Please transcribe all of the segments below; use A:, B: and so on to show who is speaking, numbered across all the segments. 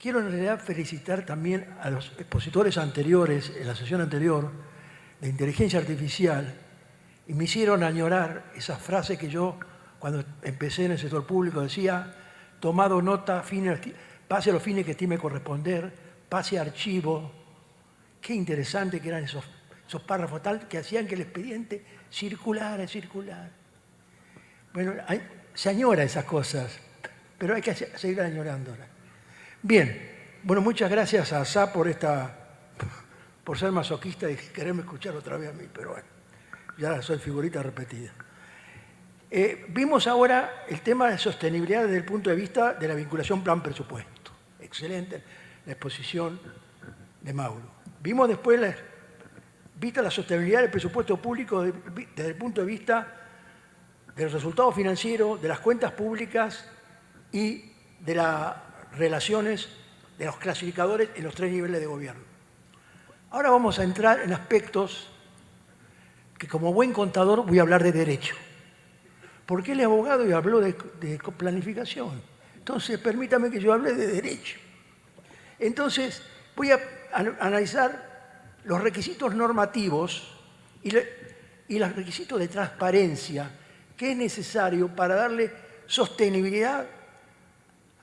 A: quiero en realidad felicitar también a los expositores anteriores, en la sesión anterior, de inteligencia artificial, y me hicieron añorar esa frase que yo, cuando empecé en el sector público, decía: tomado nota, pase a los fines que estime corresponder, pase a archivo. Qué interesante que eran esos párrafos tal que hacían que el expediente circulara. Bueno, se añora esas cosas, pero hay que seguir añorándolas. Bien, bueno, muchas gracias a Asá por ser masoquista y quererme escuchar otra vez a mí, pero bueno, ya soy figurita repetida. Vimos ahora el tema de sostenibilidad desde el punto de vista de la vinculación plan-presupuesto. Excelente la exposición de Mauro. Vimos después la sostenibilidad del presupuesto público desde el punto de vista de los resultados financieros, de las cuentas públicas y de las relaciones de los clasificadores en los 3 niveles de gobierno. Ahora vamos a entrar en aspectos que, como buen contador, voy a hablar de derecho. Porque él es abogado y habló de planificación. Entonces, permítame que yo hable de derecho. Entonces, voy a analizar los requisitos normativos y los requisitos de transparencia que es necesario para darle sostenibilidad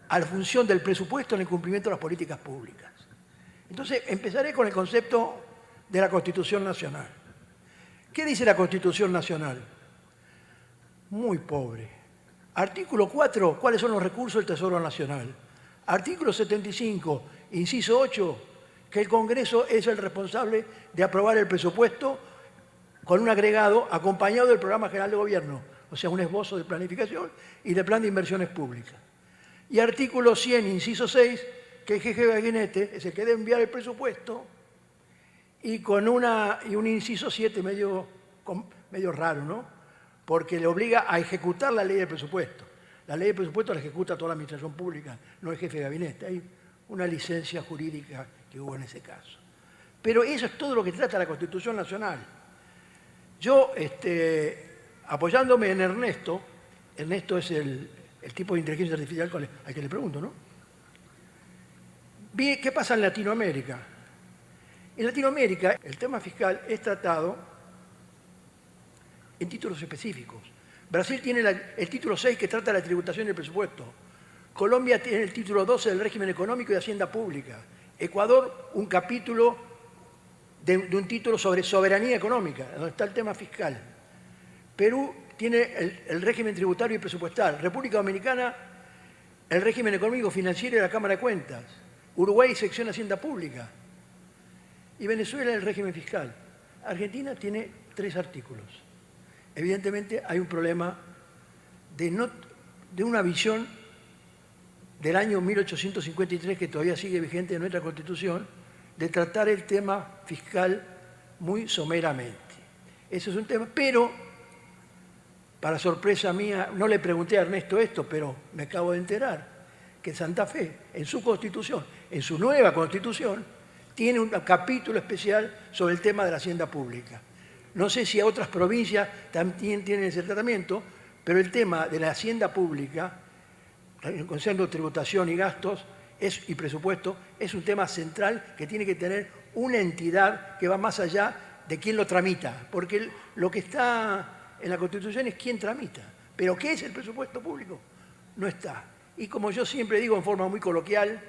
A: a la función del presupuesto en el cumplimiento de las políticas públicas. Entonces, empezaré con el concepto de la Constitución Nacional. ¿Qué dice la Constitución Nacional? Muy pobre. Artículo 4, ¿cuáles son los recursos del Tesoro Nacional? Artículo 75, inciso 8, que el Congreso es el responsable de aprobar el presupuesto con un agregado acompañado del Programa General de Gobierno, o sea, un esbozo de planificación y de plan de inversiones públicas. Y artículo 100, inciso 6, que el jefe de gabinete es el que debe enviar el presupuesto, y con un inciso 7 medio raro, ¿no? Porque le obliga a ejecutar la ley del presupuesto. La ley del presupuesto la ejecuta toda la administración pública, no el jefe de gabinete. Hay una licencia jurídica que hubo en ese caso. Pero eso es todo lo que trata la Constitución Nacional. Yo, apoyándome en Ernesto es el tipo de inteligencia artificial al que le pregunto, ¿no? Vi qué pasa en Latinoamérica. En Latinoamérica, el tema fiscal es tratado en títulos específicos. Brasil tiene el título 6 que trata la tributación del presupuesto. Colombia tiene el título 12 del régimen económico y de hacienda pública. Ecuador, un capítulo de un título sobre soberanía económica, donde está el tema fiscal. Perú tiene el régimen tributario y presupuestal. República Dominicana, el régimen económico financiero y la Cámara de Cuentas. Uruguay, sección Hacienda Pública. Y Venezuela, el régimen fiscal. Argentina tiene 3 artículos. Evidentemente hay un problema de una visión del año 1853 que todavía sigue vigente en nuestra Constitución, de tratar el tema fiscal muy someramente. Ese es un tema, pero, para sorpresa mía, no le pregunté a Ernesto esto, pero me acabo de enterar, que Santa Fe, en su Constitución, en su nueva Constitución, tiene un capítulo especial sobre el tema de la hacienda pública. No sé si a otras provincias también tienen ese tratamiento, pero el tema de la hacienda pública, considerando tributación y gastos y presupuesto, es un tema central que tiene que tener una entidad que va más allá de quién lo tramita, porque lo que está en la Constitución es quién tramita, pero ¿qué es el presupuesto público? No está. Y como yo siempre digo en forma muy coloquial,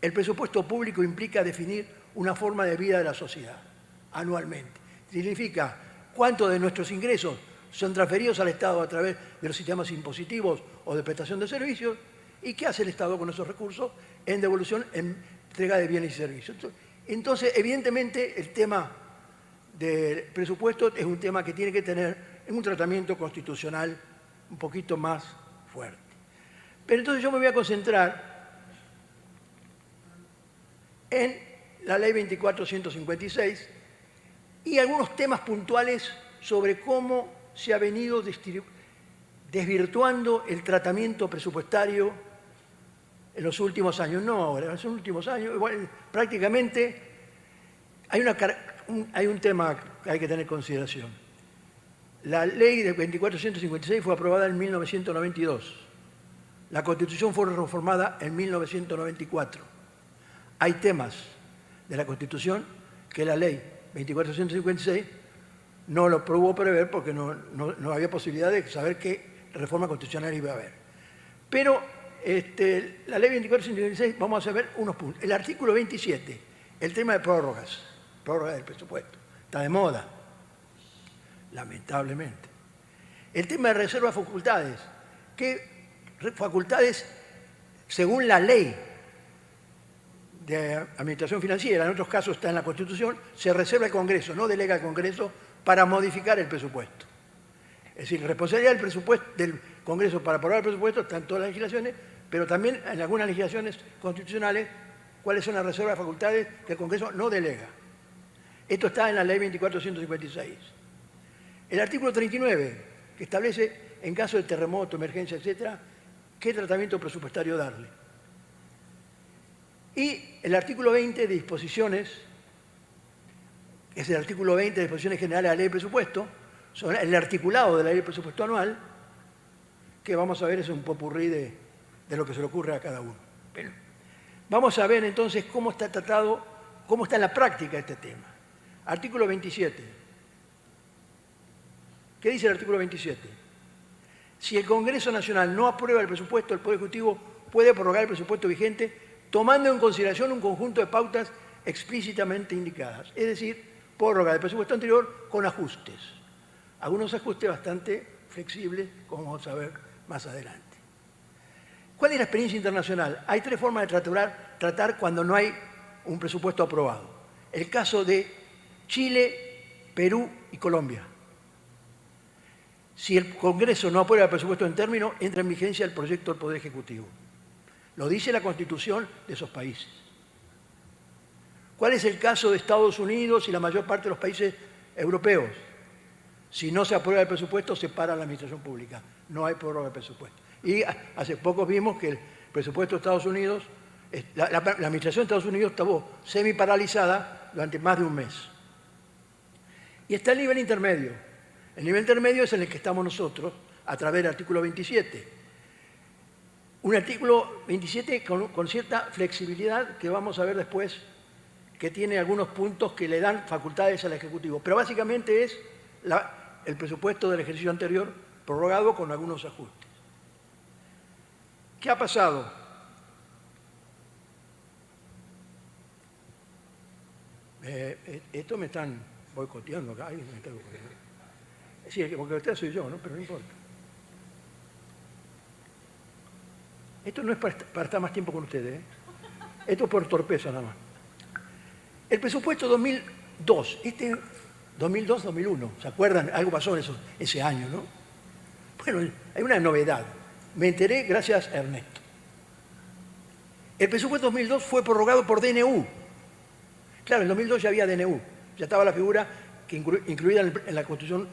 A: el presupuesto público implica definir una forma de vida de la sociedad anualmente. Significa cuánto de nuestros ingresos son transferidos al Estado a través de los sistemas impositivos o de prestación de servicios y qué hace el Estado con esos recursos en devolución, en entrega de bienes y servicios. Entonces, evidentemente, el tema del presupuesto es un tema que tiene que tener un tratamiento constitucional un poquito más fuerte. Pero entonces yo me voy a concentrar en la Ley 24.156 y algunos temas puntuales sobre cómo se ha venido desvirtuando el tratamiento presupuestario en los últimos años. No ahora, en los últimos años, igual, prácticamente hay un tema que hay que tener en consideración. La ley de 24.156 fue aprobada en 1992. La Constitución fue reformada en 1994. Hay temas de la Constitución que la ley 2456 no lo pudo prever porque no había posibilidad de saber qué reforma constitucional iba a haber. Pero la ley 2456, vamos a ver unos puntos. El artículo 27, el tema de prórrogas, prórroga del presupuesto, está de moda, lamentablemente. El tema de reserva de facultades, ¿qué facultades según la ley de administración financiera, en otros casos está en la Constitución, se reserva el Congreso, no delega al Congreso para modificar el presupuesto? Es decir, responsabilidad del presupuesto del Congreso para aprobar el presupuesto está en todas las legislaciones, pero también en algunas legislaciones constitucionales, cuáles son las reservas de facultades que el Congreso no delega. Esto está en la ley 2456. El artículo 39, que establece, en caso de terremoto, emergencia, etcétera, qué tratamiento presupuestario darle. Y el artículo 20 de disposiciones, que es el artículo 20 de disposiciones generales de la ley de presupuesto, sobre el articulado de la ley de presupuesto anual, que vamos a ver es un popurrí de lo que se le ocurre a cada uno. Pero vamos a ver entonces cómo está tratado, cómo está en la práctica este tema. Artículo 27. ¿Qué dice el artículo 27? Si el Congreso Nacional no aprueba el presupuesto, el Poder Ejecutivo puede prorrogar el presupuesto vigente tomando en consideración un conjunto de pautas explícitamente indicadas. Es decir, prórroga del presupuesto anterior con ajustes. Algunos ajustes bastante flexibles, como vamos a ver más adelante. ¿Cuál es la experiencia internacional? Hay tres formas de tratar cuando no hay un presupuesto aprobado. El caso de Chile, Perú y Colombia. Si el Congreso no aprueba el presupuesto en términos, entra en vigencia el proyecto del Poder Ejecutivo. Lo dice la Constitución de esos países. ¿Cuál es el caso de Estados Unidos y la mayor parte de los países europeos? Si no se aprueba el presupuesto, se para la administración pública. No hay prórroga de presupuesto. Y hace poco vimos que el presupuesto de Estados Unidos, la administración de Estados Unidos estuvo semi-paralizada durante más de un mes. Y está el nivel intermedio. El nivel intermedio es en el que estamos nosotros, a través del artículo 27. Un artículo 27 con cierta flexibilidad que vamos a ver después, que tiene algunos puntos que le dan facultades al Ejecutivo. Pero básicamente es el presupuesto del ejercicio anterior prorrogado con algunos ajustes. ¿Qué ha pasado? Esto me están boicoteando acá. Sí, porque usted soy yo, ¿no? Pero no importa. Esto no es para estar más tiempo con ustedes, ¿eh? Esto es por torpeza nada más. El presupuesto 2002, 2002-2001, ¿se acuerdan? Algo pasó en ese año, ¿no? Bueno, hay una novedad. Me enteré gracias a Ernesto. El presupuesto 2002 fue prorrogado por DNU. Claro, en 2002 ya había DNU, ya estaba la figura que incluida en la Constitución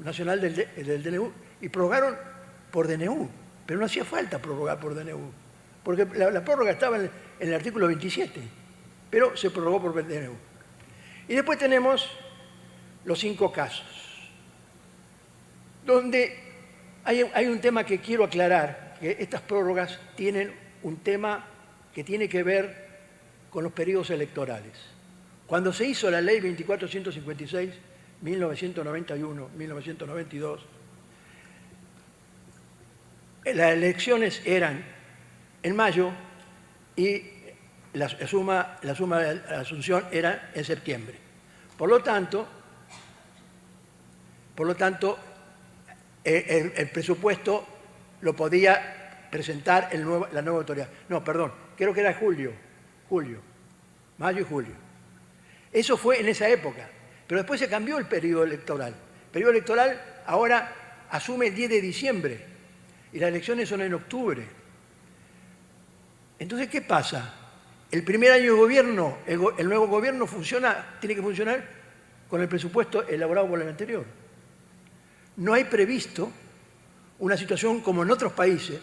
A: Nacional del DNU, y prorrogaron por DNU, pero no hacía falta prorrogar por DNU, porque la prórroga estaba en el artículo 27, pero se prorrogó por DNU. Y después tenemos los 5 casos, donde hay un tema que quiero aclarar, que estas prórrogas tienen un tema que tiene que ver con los periodos electorales. Cuando se hizo la ley 2456, 1991, 1992, las elecciones eran en mayo y la suma de la Asunción era en septiembre. Por lo tanto, el presupuesto lo podía presentar la nueva autoridad. No, perdón, creo que era julio, mayo y julio. Eso fue en esa época, pero después se cambió el periodo electoral. El periodo electoral ahora asume el 10 de diciembre y las elecciones son en octubre. Entonces, ¿qué pasa? El primer año de gobierno, el nuevo gobierno tiene que funcionar con el presupuesto elaborado por el anterior. No hay previsto una situación como en otros países,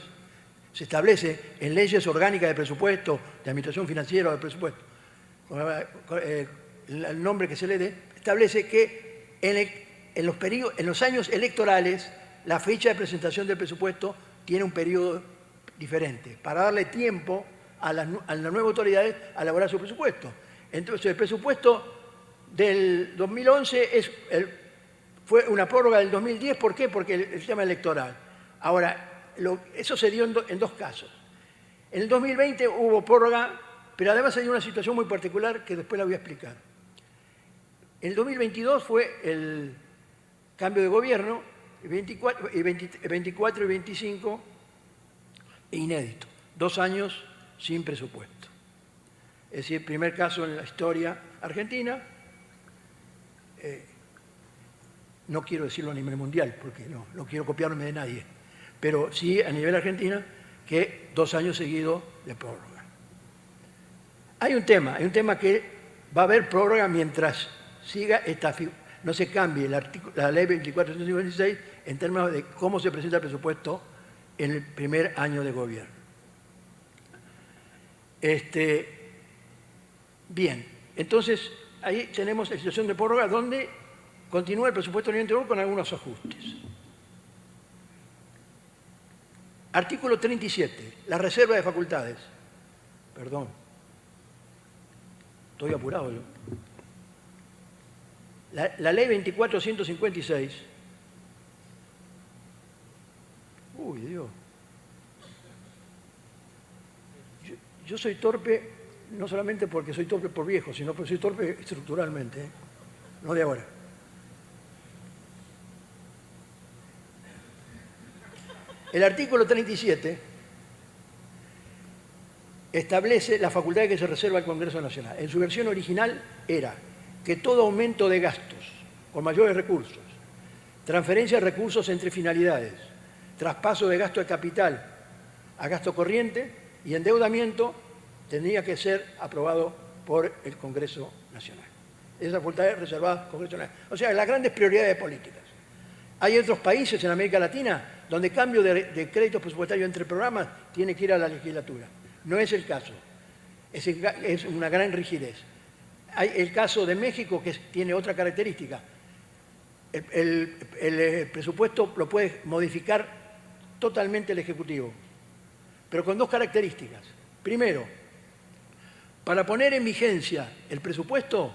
A: se establece en leyes orgánicas de presupuesto, de administración financiera o de presupuesto, el nombre que se le dé, establece que en los años electorales la fecha de presentación del presupuesto tiene un periodo diferentes, para darle tiempo a las nuevas autoridades a elaborar su presupuesto. Entonces, el presupuesto del 2011 fue una prórroga del 2010. ¿Por qué? Porque el sistema electoral. Ahora, eso se dio en dos casos. En el 2020 hubo prórroga, pero además se dio una situación muy particular que después la voy a explicar. En el 2022 fue el cambio de gobierno, 24 y 25, inédito. 2 años sin presupuesto. Es decir, primer caso en la historia argentina. No quiero decirlo a nivel mundial, porque no quiero copiarme de nadie, pero sí a nivel argentina, que 2 años seguidos de prórroga. Hay un tema que va a haber prórroga mientras siga no se cambie la ley 24.156 en términos de cómo se presenta el presupuesto en el primer año de gobierno. Bien, entonces ahí tenemos la situación de prórroga donde continúa el presupuesto del año anterior con algunos ajustes. Artículo 37, la reserva de facultades. Perdón, estoy apurado yo. La ley 24.156. Uy, Dios. Yo soy torpe, no solamente porque soy torpe por viejo, sino porque soy torpe estructuralmente, ¿eh? No de ahora. El artículo 37 establece las facultades que se reserva al Congreso Nacional. En su versión original era que todo aumento de gastos con mayores recursos, transferencia de recursos entre finalidades, traspaso de gasto de capital a gasto corriente y endeudamiento tendría que ser aprobado por el Congreso Nacional. Esa facultad es reservada al Congreso Nacional. O sea, las grandes prioridades políticas. Hay otros países en América Latina donde cambio de créditos presupuestarios entre programas tiene que ir a la legislatura. No es el caso. Es una gran rigidez. Hay el caso de México, que tiene otra característica. El presupuesto lo puede modificar totalmente el Ejecutivo, pero con 2 características. Primero, para poner en vigencia el presupuesto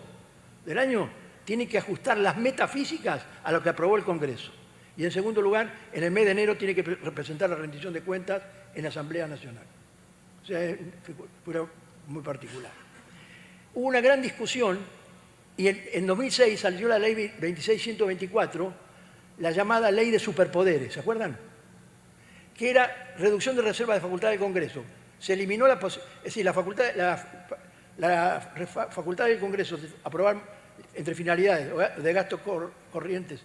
A: del año, tiene que ajustar las metafísicas a lo que aprobó el Congreso. Y en segundo lugar, en el mes de enero tiene que representar la rendición de cuentas en la Asamblea Nacional. O sea, es una figura muy particular. Hubo una gran discusión y en 2006 salió la ley 26.124, la llamada ley de superpoderes, ¿se acuerdan? Que era reducción de reserva de facultad del Congreso. Se eliminó la facultad del Congreso de aprobar entre finalidades de gastos corrientes,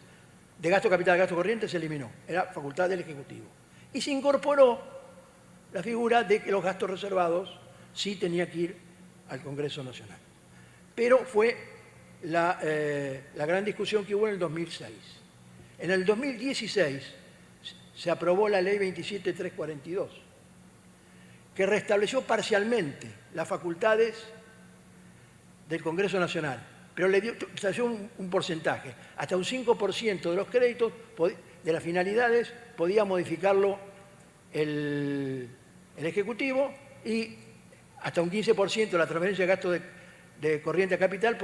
A: de gasto capital a gasto corriente, se eliminó. Era facultad del Ejecutivo. Y se incorporó la figura de que los gastos reservados sí tenían que ir al Congreso Nacional. Pero fue la gran discusión que hubo en el 2006. En el 2016 se aprobó la ley 27.342, que restableció parcialmente las facultades del Congreso Nacional, pero le dio un porcentaje. Hasta un 5% de los créditos de las finalidades podía modificarlo el Ejecutivo y hasta un 15% de la transferencia de gasto de corriente a capital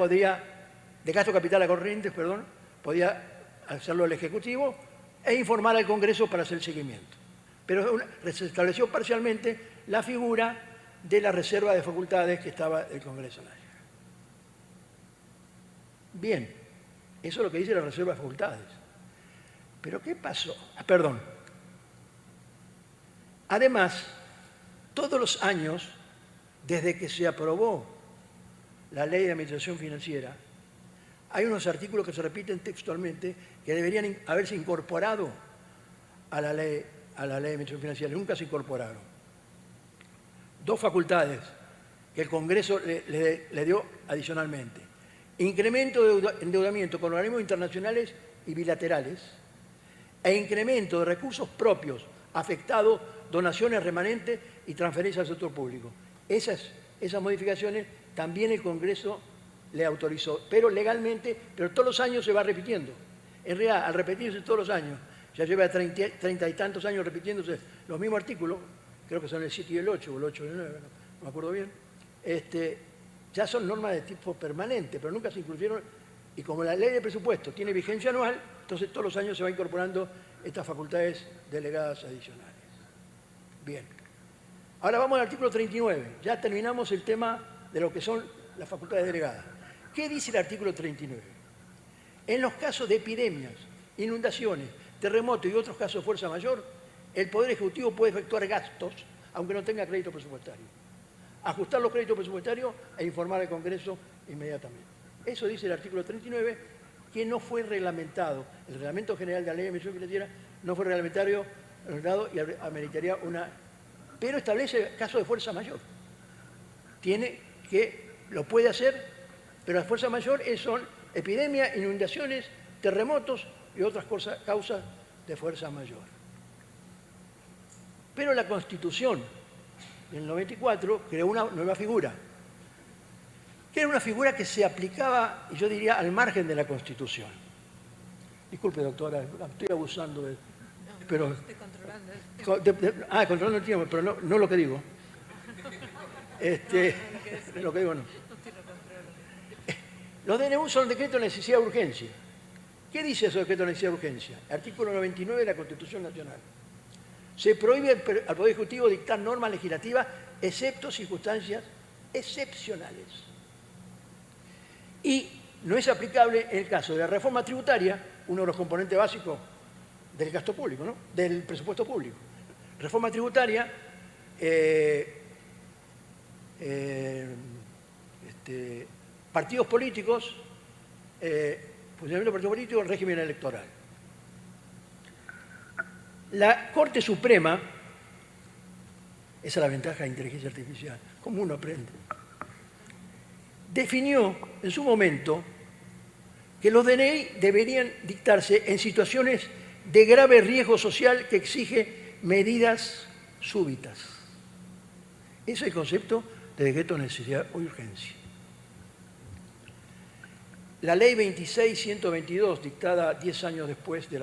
A: de gasto capital a corrientes, perdón, podía hacerlo el Ejecutivo e informar al Congreso para hacer el seguimiento. Pero se estableció parcialmente la figura de la reserva de facultades que estaba el Congreso Nacional. Bien, eso es lo que dice la reserva de facultades. Pero ¿qué pasó? Perdón. Además, todos los años, desde que se aprobó la Ley de Administración Financiera, hay unos artículos que se repiten textualmente que deberían haberse incorporado a la Ley de Administración Financiera. Nunca se incorporaron. 2 facultades que el Congreso le dio adicionalmente. Incremento de endeudamiento con organismos internacionales y bilaterales e incremento de recursos propios afectados, donaciones remanentes y transferencias al sector público. Esas modificaciones también el Congreso le autorizó, pero legalmente, pero todos los años se va repitiendo. En realidad, al repetirse todos los años, ya lleva 30 y tantos años repitiéndose los mismos artículos, creo que son el 7 y el 8, o el 8 y el 9, no me acuerdo bien, ya son normas de tipo permanente, pero nunca se incluyeron, y como la ley de presupuesto tiene vigencia anual, entonces todos los años se va incorporando estas facultades delegadas adicionales. Bien. Ahora vamos al artículo 39. Ya terminamos el tema de lo que son las facultades delegadas. ¿Qué dice el artículo 39? En los casos de epidemias, inundaciones, terremotos y otros casos de fuerza mayor, el Poder Ejecutivo puede efectuar gastos, aunque no tenga crédito presupuestario. Ajustar los créditos presupuestarios e informar al Congreso inmediatamente. Eso dice el artículo 39, que no fue reglamentado. El Reglamento General de la Ley de Administración Financiera no fue reglamentario y ameritaría una... Pero establece casos de fuerza mayor. Lo puede hacer, pero la fuerza mayor son epidemias, inundaciones, terremotos y otras causas de fuerza mayor. Pero la Constitución del 94 creó una nueva figura, que era una figura que se aplicaba, y yo diría, al margen de la Constitución. Disculpe, doctora, estoy abusando de... Pero,
B: no, estoy controlando.
A: Controlando el tiempo, pero no lo que digo. Lo que digo no. Los DNU son decretos de necesidad de urgencia. ¿Qué dice eso de decreto de necesidad de urgencia? Artículo 99 de la Constitución Nacional. Se prohíbe al Poder Ejecutivo dictar normas legislativas, excepto circunstancias excepcionales. Y no es aplicable en el caso de la reforma tributaria, uno de los componentes básicos del gasto público, ¿no? Del presupuesto público. Reforma tributaria, partidos políticos, funcionamiento de partidos políticos, régimen electoral. La Corte Suprema, esa es la ventaja de inteligencia artificial, como uno aprende, definió en su momento que los DNI deberían dictarse en situaciones de grave riesgo social que exige medidas súbitas. Ese es el concepto de decreto de necesidad o urgencia. La ley 26.122, dictada 10 años después de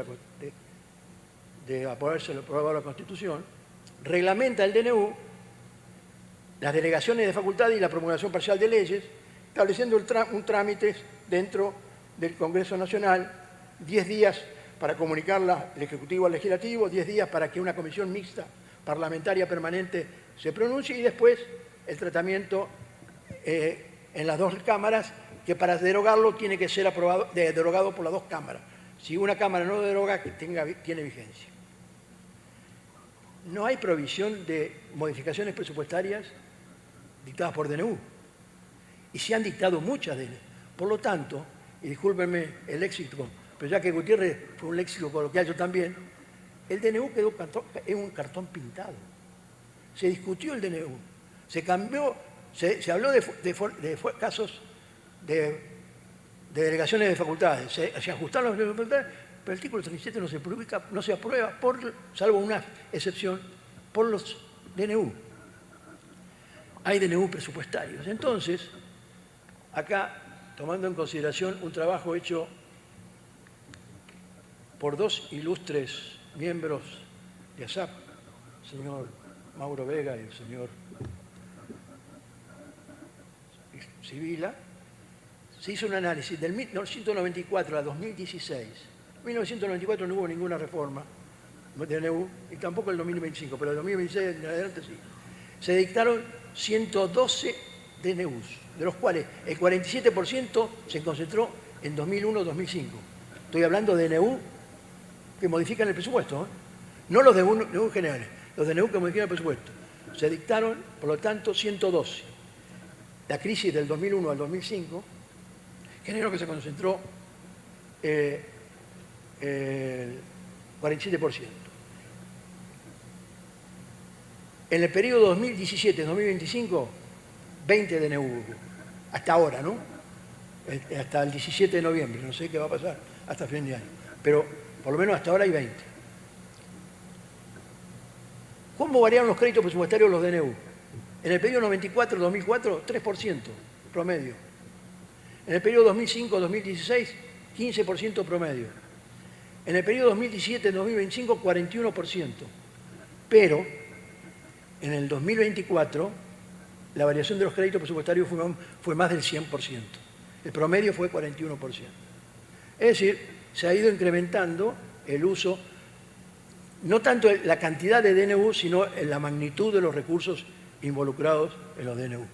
A: aprobarse la Constitución, reglamenta el DNU, las delegaciones de facultades y la promulgación parcial de leyes, estableciendo un trámite dentro del Congreso Nacional, 10 días para comunicarla el Ejecutivo al Legislativo, 10 días para que una comisión mixta parlamentaria permanente se pronuncie y después el tratamiento en las dos cámaras, que para derogarlo tiene que ser derogado por las dos cámaras. Si una cámara no deroga, tiene vigencia. No hay provisión de modificaciones presupuestarias dictadas por DNU. Y se han dictado muchas de ellas. Por lo tanto, y discúlpenme el léxico, pero ya que Gutiérrez fue un léxico coloquial, yo también, el DNU quedó en un cartón pintado. Se discutió el DNU, se cambió, se habló de casos de delegaciones de facultades, se ajustaron las facultades, pero el artículo 37 no se aprueba, salvo una excepción, por los DNU. Hay DNU presupuestarios. Entonces, acá, tomando en consideración un trabajo hecho por dos ilustres miembros de ASAP, el señor Mauro Vega y el señor Sibila, se hizo un análisis del 1994 a 2016. En 1994 no hubo ninguna reforma de DNU y tampoco en el 2025, pero en el 2026 en adelante sí. Se dictaron 112 DNUs, de los cuales el 47% se concentró en 2001-2005. Estoy hablando de DNU que modifican el presupuesto, no los DNU generales, los DNU que modifican el presupuesto. Se dictaron, por lo tanto, 112. La crisis del 2001 al 2005 generó que se concentró el 47%. En el periodo 2017-2025, 20 DNU, hasta ahora, ¿no? Hasta el 17 de noviembre, no sé qué va a pasar hasta fin de año, pero por lo menos hasta ahora hay 20. ¿Cómo variaron los créditos presupuestarios de los DNU? En el periodo 94-2004, 3% promedio. En el periodo 2005-2016, 15% promedio. En el periodo 2017-2025, 41%. Pero en el 2024 la variación de los créditos presupuestarios fue más del 100%. El promedio fue 41%. Es decir, se ha ido incrementando el uso, no tanto la cantidad de DNU, sino en la magnitud de los recursos involucrados en los DNU.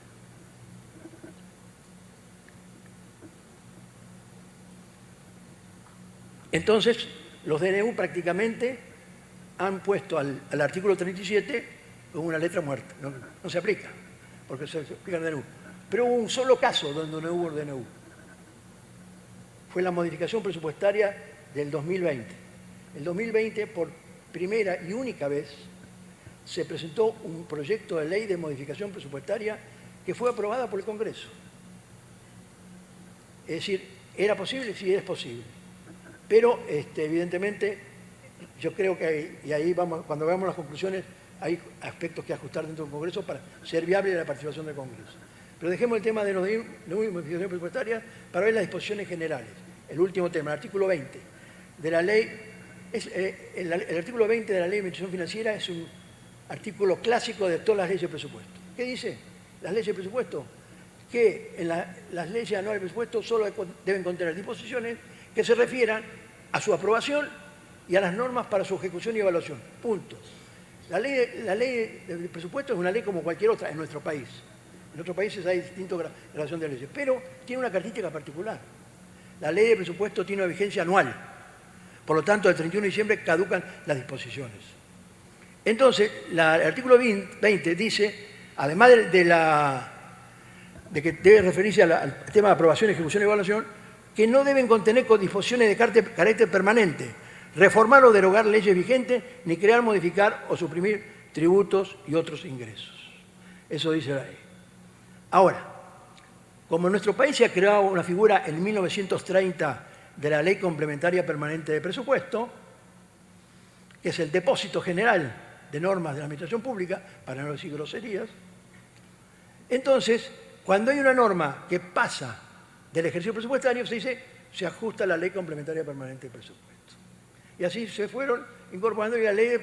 A: Entonces, los DNU prácticamente han puesto al artículo 37 con una letra muerta. No se aplica, porque se aplica el DNU. Pero hubo un solo caso donde no hubo DNU. Fue la modificación presupuestaria del 2020. El 2020, por primera y única vez, se presentó un proyecto de ley de modificación presupuestaria que fue aprobada por el Congreso. Es decir, ¿era posible? Sí, es posible. Pero, evidentemente, yo creo que, y ahí vamos, cuando veamos las conclusiones, hay aspectos que ajustar dentro del Congreso para ser viable la participación del Congreso. Pero dejemos el tema de los modificaciones presupuestarias para ver las disposiciones generales. El último tema, el artículo 20 de la ley. El artículo 20 de la ley de administración financiera es un artículo clásico de todas las leyes de presupuesto. ¿Qué dice? Las leyes de presupuesto, que en las leyes anuales de presupuesto solo deben contener disposiciones que se refieran a su aprobación y a las normas para su ejecución y evaluación. Punto. La ley de presupuesto es una ley como cualquier otra en nuestro país. En otros países hay distintas graduación de leyes, pero tiene una característica particular. La ley de presupuesto tiene una vigencia anual. Por lo tanto, el 31 de diciembre caducan las disposiciones. Entonces, el artículo 20 dice, además de que debe referirse al tema de aprobación, ejecución y evaluación, que no deben contener disposiciones de carácter permanente, reformar o derogar leyes vigentes, ni crear, modificar o suprimir tributos y otros ingresos. Eso dice la ley. Ahora, como en nuestro país se ha creado una figura en 1930 de la Ley Complementaria Permanente de Presupuesto, que es el depósito general de normas de la Administración Pública, para no decir groserías, entonces, cuando hay una norma que pasa del ejercicio presupuestario, se dice, se ajusta a la Ley Complementaria Permanente de Presupuesto. Y así se fueron incorporando, y la Ley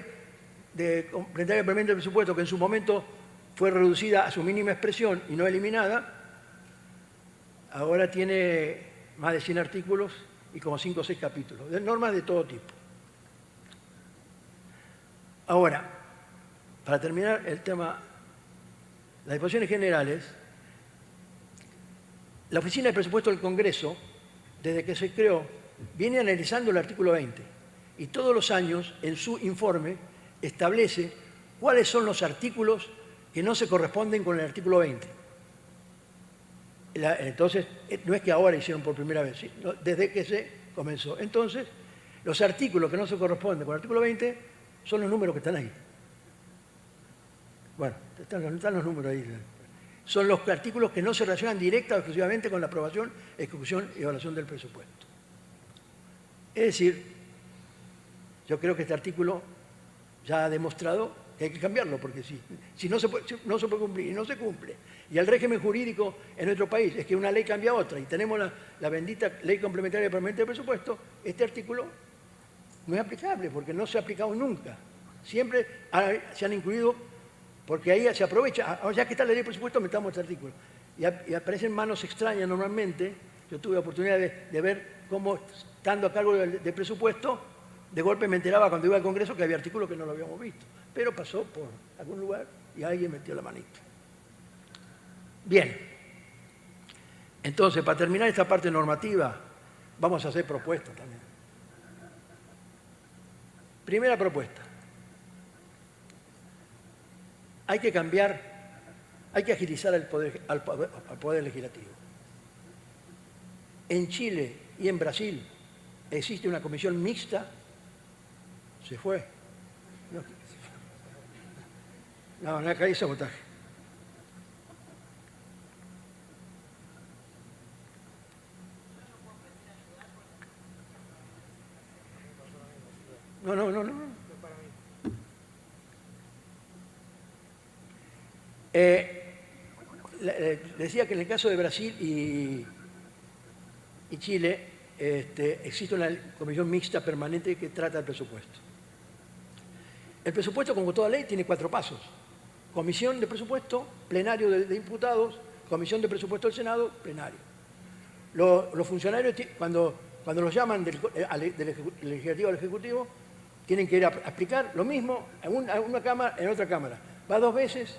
A: de Complementaria Permanente de Presupuesto, que en su momento fue reducida a su mínima expresión y no eliminada, ahora tiene más de 100 artículos y como 5 o 6 capítulos, de normas de todo tipo. Ahora, para terminar el tema, las disposiciones generales, la Oficina de Presupuesto del Congreso, desde que se creó, viene analizando el artículo 20 y todos los años, en su informe, establece cuáles son los artículos que no se corresponden con el artículo 20. Entonces, no es que ahora hicieron por primera vez, sino desde que se comenzó. Entonces, los artículos que no se corresponden con el artículo 20 son los números que están ahí. Bueno, están los números ahí. Son los artículos que no se relacionan directa o exclusivamente con la aprobación, ejecución y evaluación del presupuesto. Es decir, yo creo que este artículo ya ha demostrado que hay que cambiarlo, porque si no se puede cumplir y no se cumple, y el régimen jurídico en nuestro país es que una ley cambia a otra, y tenemos la bendita Ley Complementaria Permanente de Presupuesto, este artículo no es aplicable, porque no se ha aplicado nunca. Siempre se han incluido, porque ahí se aprovecha, ya que está la ley de presupuesto, metamos este artículo. Y aparecen manos extrañas normalmente. Yo tuve la oportunidad de ver cómo, estando a cargo de presupuesto, de golpe me enteraba cuando iba al Congreso que había artículos que no lo habíamos visto. Pero pasó por algún lugar y alguien metió la manita. Bien. Entonces, para terminar esta parte normativa, vamos a hacer propuestas también. Primera propuesta. Hay que cambiar, hay que agilizar al poder legislativo. En Chile y en Brasil existe una comisión mixta. Se fue. No, acá hay sabotaje. No. Decía que en el caso de Brasil y Chile existe una comisión mixta permanente que trata el presupuesto. El presupuesto, como toda ley, tiene 4 pasos. comisión de presupuesto, plenario de diputados, comisión de presupuesto del Senado, plenario. Los funcionarios, cuando los llaman del legislativo al ejecutivo, tienen que ir a explicar lo mismo en una cámara, en otra cámara. Va 2 veces.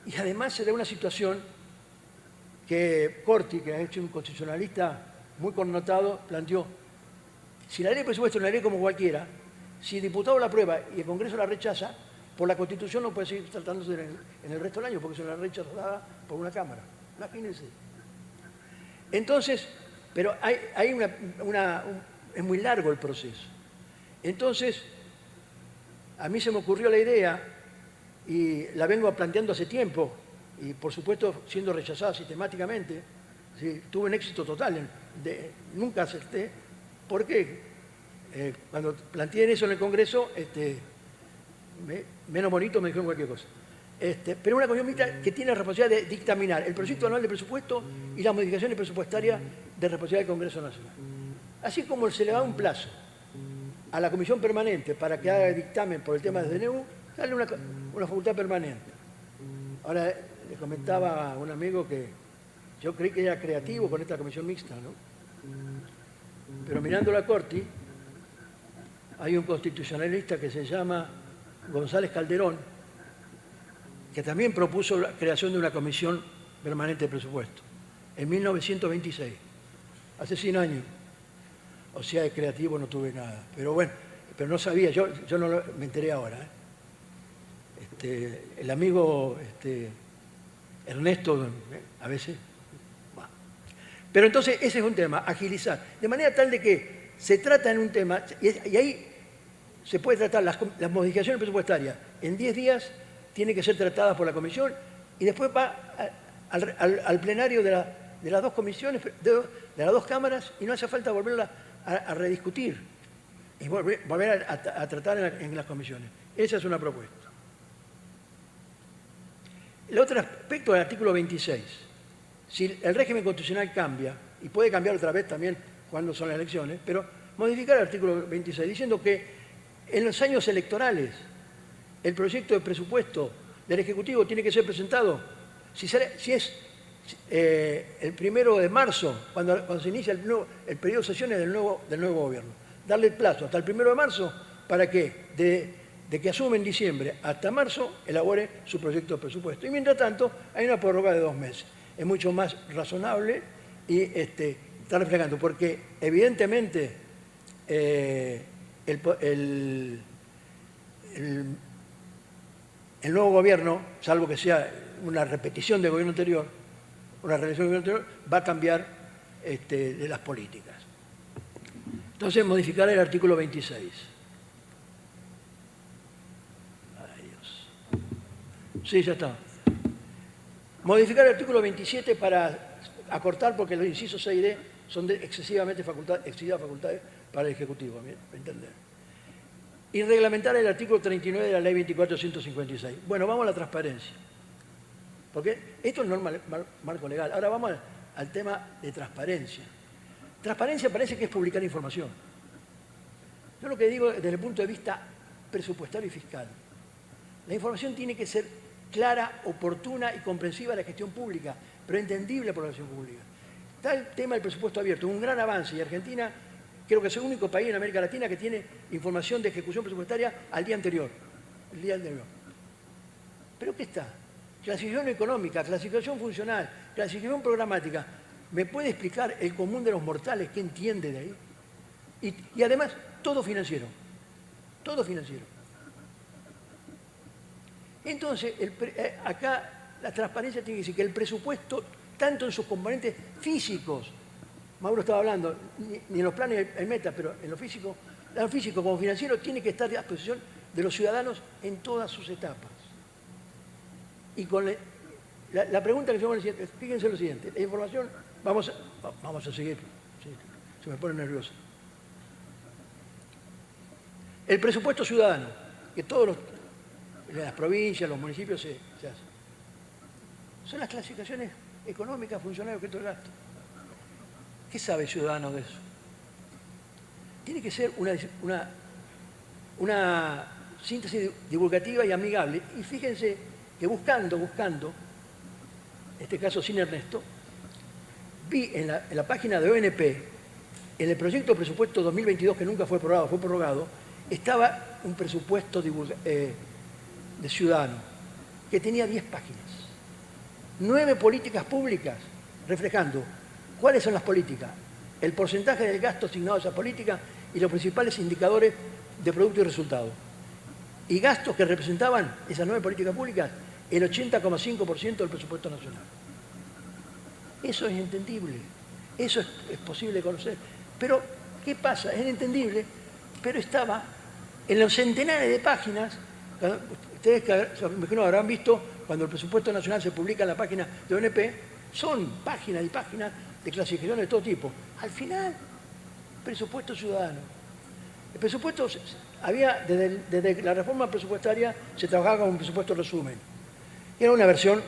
A: Y además se da una situación que Corti, que ha hecho un constitucionalista muy connotado, planteó. Si la ley de presupuesto es una ley como cualquiera, si el diputado la aprueba y el Congreso la rechaza, por la Constitución no puede seguir tratándose en el resto del año, porque es una ley rechazada por una Cámara. Imagínense. Entonces, pero hay es muy largo el proceso. Entonces, a mí se me ocurrió la idea, y la vengo planteando hace tiempo, y por supuesto siendo rechazada sistemáticamente. Sí, tuve un éxito total, nunca acepté, porque cuando planteé eso en el Congreso, menos bonito me dijeron cualquier cosa. Pero una comisión mixta que tiene la responsabilidad de dictaminar el proyecto anual de presupuesto y las modificaciones presupuestarias de responsabilidad del Congreso Nacional. Así como se le da un plazo a la comisión permanente para que haga el dictamen por el tema del DNU, sale una facultad permanente. Ahora, le comentaba a un amigo que yo creí que era creativo con esta comisión mixta, ¿no? Pero mirando la Corte, hay un constitucionalista que se llama González Calderón, que también propuso la creación de una comisión permanente de presupuesto, en 1926, hace 100 años. O sea, de creativo no tuve nada. Pero bueno, pero no sabía, yo no me enteré ahora. El amigo Ernesto, a veces... Bueno. Pero entonces ese es un tema, agilizar. De manera tal de que se trata en un tema, y ahí se puede tratar las modificaciones presupuestarias en 10 días, tiene que ser tratadas por la comisión, y después va al plenario de las dos comisiones, de las dos cámaras, y no hace falta volverla a rediscutir y volver a tratar en las comisiones. Esa es una propuesta. El otro aspecto del artículo 26. Si el régimen constitucional cambia, y puede cambiar otra vez también cuando son las elecciones, pero modificar el artículo 26 diciendo que en los años electorales el proyecto de presupuesto del Ejecutivo tiene que ser presentado, si es el 1 de marzo, cuando se inicia el periodo de sesiones del nuevo gobierno. Darle el plazo hasta el 1 de marzo para que, de que asume en diciembre hasta marzo, elabore su proyecto de presupuesto. Y mientras tanto, hay una prórroga de 2 meses. Es mucho más razonable y está reflejando, porque evidentemente el nuevo gobierno, salvo que sea una repetición del gobierno anterior, una reelección del gobierno anterior, va a cambiar de las políticas. Entonces, modificar el artículo 26. Ay, Dios. Sí, ya está. Modificar el artículo 27 para acortar, porque los incisos 6 y D son de excesivas facultades para el Ejecutivo, ¿me entender? Y reglamentar el artículo 39 de la Ley 24.156. Bueno, vamos a la transparencia. Porque esto es normal, marco legal. Ahora vamos al tema de transparencia. Transparencia parece que es publicar información. Yo lo que digo desde el punto de vista presupuestario y fiscal. La información tiene que ser clara, oportuna y comprensiva de la gestión pública, pero entendible por la gestión pública. Está el tema del presupuesto abierto, un gran avance, y Argentina creo que es el único país en América Latina que tiene información de ejecución presupuestaria al día anterior. El día anterior. ¿Pero qué está? Clasificación económica, clasificación funcional, clasificación programática. ¿Me puede explicar el común de los mortales qué entiende de ahí? Y además, todo financiero. Todo financiero. Entonces, acá la transparencia tiene que decir que el presupuesto, tanto en sus componentes físicos, Mauro estaba hablando, ni en los planes hay meta, pero en lo físico como financiero tiene que estar a disposición de los ciudadanos en todas sus etapas. Y con la pregunta que yo me decía, fíjense lo siguiente, la información, vamos a seguir, sí, se me pone nervioso. El presupuesto ciudadano, que en las provincias, los municipios se hacen, son las clasificaciones económicas, funcionales, objeto de gasto. ¿Qué sabe el ciudadano de eso? Tiene que ser una síntesis divulgativa y amigable. Y fíjense que buscando, en este caso sin Ernesto, vi en la página de ONP, en el proyecto de presupuesto 2022, que nunca fue aprobado, fue prorrogado, estaba un presupuesto de Ciudadano, que tenía 10 páginas. 9 políticas públicas, reflejando cuáles son las políticas, el porcentaje del gasto asignado a esa política y los principales indicadores de producto y resultado. Y gastos que representaban esas 9 políticas públicas, el 80,5% del presupuesto nacional. Eso es entendible, eso es posible de conocer. Pero, ¿qué pasa? Es entendible, pero estaba en los centenares de páginas. Ustedes que habrán visto, cuando el presupuesto nacional se publica en la página de ONP, son páginas y páginas de clasificaciones de todo tipo. Al final, presupuesto ciudadano. El presupuesto, había, desde la reforma presupuestaria, se trabajaba con un presupuesto resumen. Era una versión,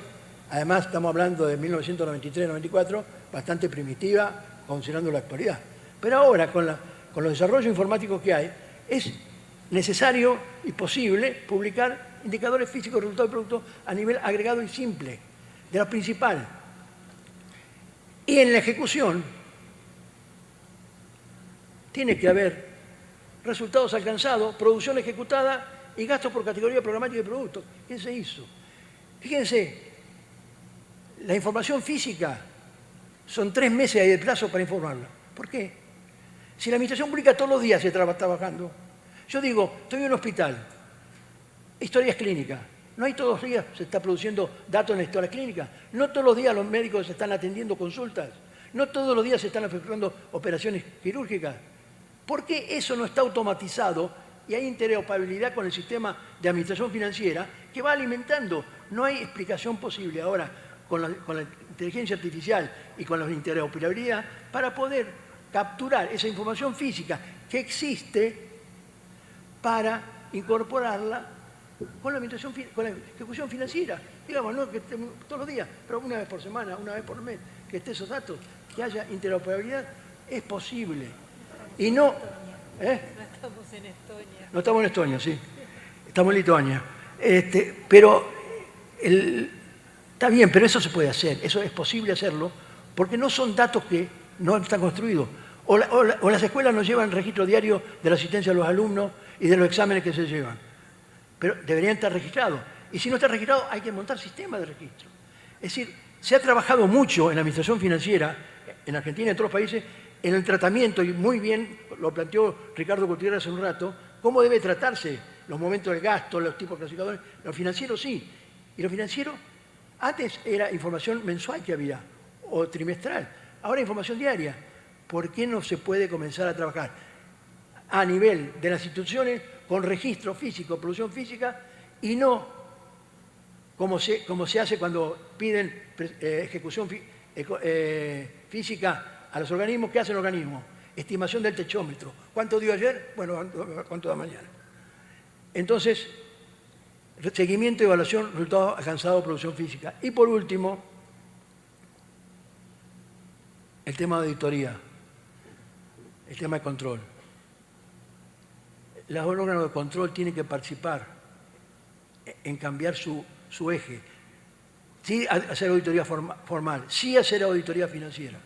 A: además estamos hablando de 1993-94, bastante primitiva, considerando la actualidad. Pero ahora, con los desarrollos informáticos que hay, es necesario y posible publicar indicadores físicos de resultados de producto a nivel agregado y simple, de lo principal. Y en la ejecución tiene que haber resultados alcanzados, producción ejecutada y gastos por categoría programática de productos. ¿Qué se hizo? Fíjense, la información física son 3 meses de plazo para informarla. ¿Por qué? Si la administración pública todos los días se está trabajando. Yo digo, estoy en un hospital, historias clínicas. No hay todos los días se está produciendo datos en la historia clínica. No todos los días los médicos se están atendiendo consultas. No todos los días se están efectuando operaciones quirúrgicas. ¿Por qué eso no está automatizado y hay interoperabilidad con el sistema de administración financiera que va alimentando? No hay explicación posible ahora con la inteligencia artificial y con la interoperabilidad para poder capturar esa información física que existe para incorporarla con la administración, con la ejecución financiera. Digamos, no que todos los días, pero una vez por semana, una vez por mes, que esté esos datos, que haya interoperabilidad, es posible. Y no...
B: No estamos en Estonia.
A: No estamos en Estonia, sí. Estamos en Lituania. Pero está bien, pero eso se puede hacer, eso es posible hacerlo, porque no son datos que no están construidos. O las escuelas no llevan registro diario de la asistencia de los alumnos y de los exámenes que se llevan. Pero deberían estar registrados. Y si no está registrado, hay que montar sistemas de registro. Es decir, se ha trabajado mucho en la administración financiera, en Argentina y en otros países, en el tratamiento, y muy bien lo planteó Ricardo Gutiérrez hace un rato, cómo debe tratarse los momentos del gasto, los tipos clasificadores. Los financieros sí. Y los financieros, antes era información mensual que había, o trimestral. Ahora información diaria. ¿Por qué no se puede comenzar a trabajar a nivel de las instituciones con registro físico, producción física, y no como se hace cuando piden ejecución física a los organismos? ¿Qué hacen los organismos? Estimación del techómetro. ¿Cuánto dio ayer? Bueno, ¿cuánto da mañana? Entonces, seguimiento y evaluación, resultados alcanzados, producción física. Y por último, el tema de auditoría, el tema de control. Los órganos de control tienen que participar en cambiar su eje. Sí hacer auditoría formal, sí hacer auditoría financiera,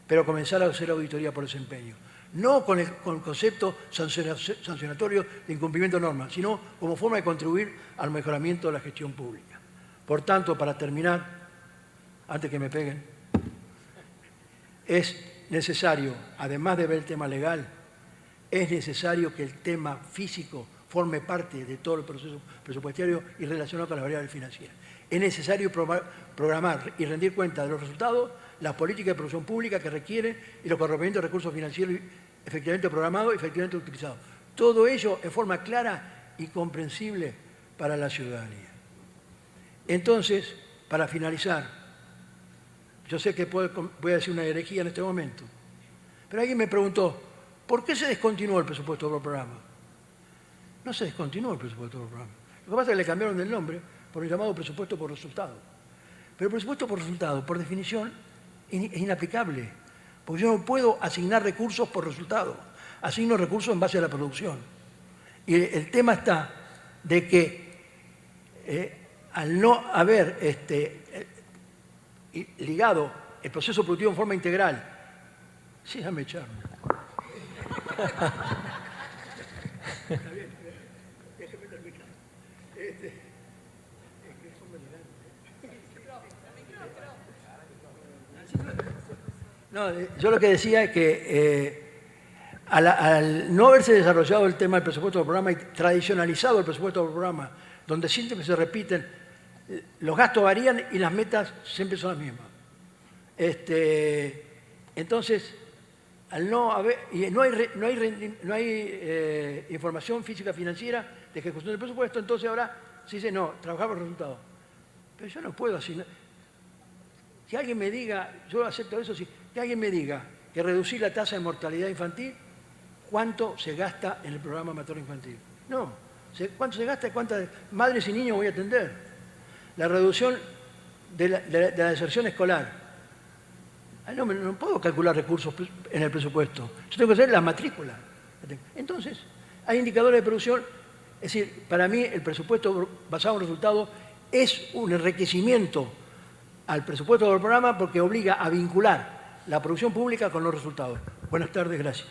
A: pero comenzar a hacer auditoría por desempeño. No con el concepto sancionatorio de incumplimiento de normas, sino como forma de contribuir al mejoramiento de la gestión pública. Por tanto, para terminar, antes que me peguen, es necesario, además de ver el tema legal, es necesario que el tema físico forme parte de todo el proceso presupuestario y relacionado con las variables financieras. Es necesario programar y rendir cuenta de los resultados, las políticas de producción pública que requieren y los correspondientes recursos financieros efectivamente programados y efectivamente utilizados. Todo ello en forma clara y comprensible para la ciudadanía. Entonces, para finalizar, yo sé que voy a decir una herejía en este momento, pero alguien me preguntó, ¿por qué se descontinuó el presupuesto por programa? No se descontinuó el presupuesto por programa. Lo que pasa es que le cambiaron el nombre por el llamado presupuesto por resultado. Pero el presupuesto por resultado, por definición, es inaplicable, porque yo no puedo asignar recursos por resultado. Asigno recursos en base a la producción. Y el tema está de que al no haber ligado el proceso productivo en forma integral, sí, déjame echarme. No, yo lo que decía es que al no haberse desarrollado el tema del presupuesto del programa y tradicionalizado el presupuesto del programa, donde siempre se repiten, los gastos varían y las metas siempre son las mismas. Entonces, al no haber, y no hay información física financiera de ejecución del presupuesto, entonces ahora se dice, no, trabajamos el resultado. Pero yo no puedo así. Que alguien me diga, yo acepto eso, que alguien me diga que reducir la tasa de mortalidad infantil, ¿cuánto se gasta en el programa materno infantil? No, ¿cuánto se gasta y cuántas madres y niños voy a atender? La reducción de la deserción escolar. No puedo calcular recursos en el presupuesto. Yo tengo que hacer la matrícula. Entonces, hay indicadores de producción. Es decir, para mí el presupuesto basado en resultados es un enriquecimiento al presupuesto del programa porque obliga a vincular la producción pública con los resultados. Buenas tardes, gracias.